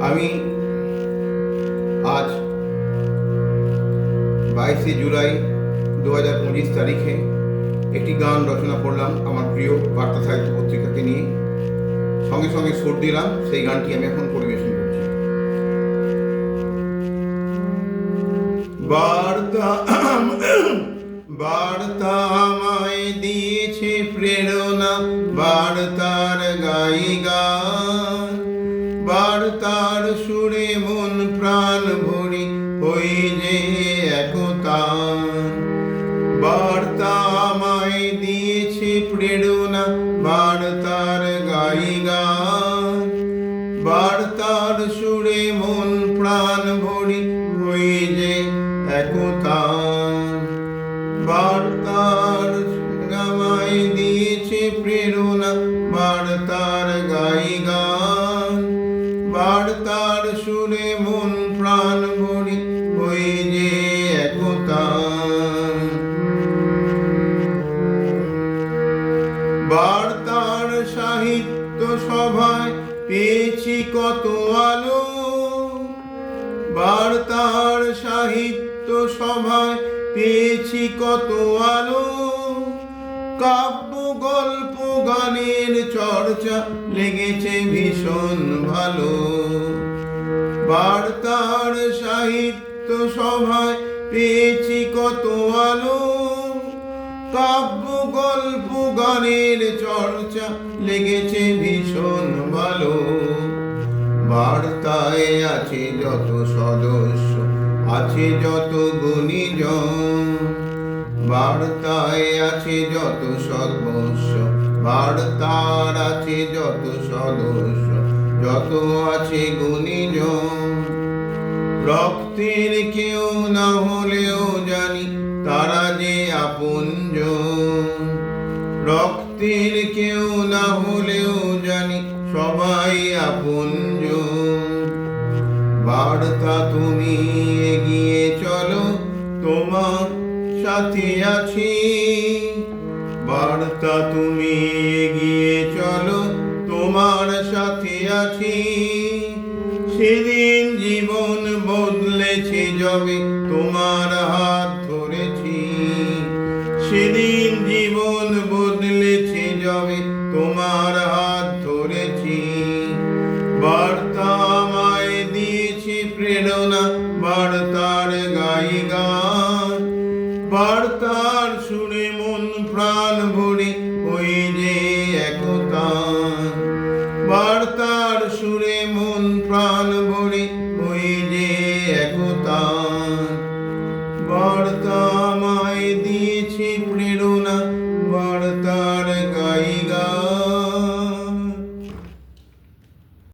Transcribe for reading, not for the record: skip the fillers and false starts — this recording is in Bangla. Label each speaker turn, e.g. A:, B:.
A: আমি আজ 22শে জুলাই 2025 তারিখে একটি গান রচনা করলাম আমার প্রিয় বার্তা সাহিত্য পত্রিকাকে নিয়ে। সঙ্গে সঙ্গে সুর দিলাম, সেই গানটি আমি এখন পরিবেশন করছি। বার্তা আমায় দিয়েছে প্রেরণা, বার্তার গাই গান, বার্তার সুরে মন প্রাণ ভরি হই যে একতা। বার্তা আমায় দিয়েছে প্রেরণা, বার্তার গাই গান, বার্তার সুরে মন প্রাণ ভরি হই যে একতা। বার্তার আমায় দিয়েছে প্রেরণা, বার্তার গাই গান, বার্তার সুরে মন প্রাণ ভরি হই যে একতা। বার্তার সাহিত্য সভায় পেয়েছি কত আলো, বার্তার সাহিত্য সভায় পেয়েছি কত আলো। কাব্য গল্প গানের চর্চা লেগেছে ভীষণ ভালো। বার্তার সাহিত্য সভায় পেয়েছি কত আলো, কাব্য গল্প গানের চর্চা লেগেছে ভীষণ ভালো। বার্তায় আছে যত সদস্য, আছে যত গুণীজন, বার্তায় আছে যত সদস্য, বার্তার আছে যত সদস্য, যত আছে গুণীজন। রক্তের কেউ না হলেও জানি তারা যে আপনজন, রক্তের কেউ না হলেও জানি সবাই আপনজন। বার্তা তুমি এগিয়ে চলো, তোমার সাথে আছি। বার্তা তুমি এগিয়ে চলো, তোমার সাথে আছি। সেদিন জীবন বদলেছে যবে তোমার হাত ধরেছি, সেদিন জীবন বদলেছে যবে তোমার হাত ধরেছি। বার্তা আমায় দিয়েছে প্রেরণা, বার্তার গাই গান, বার্তার সুরে মন প্রাণ ভরে হই যে একতা। বার্তার সুরে মন প্রাণ ভরে হই যে একতা। বার্তা আমায় দিয়েছে প্রেরণা, বার্তার গাই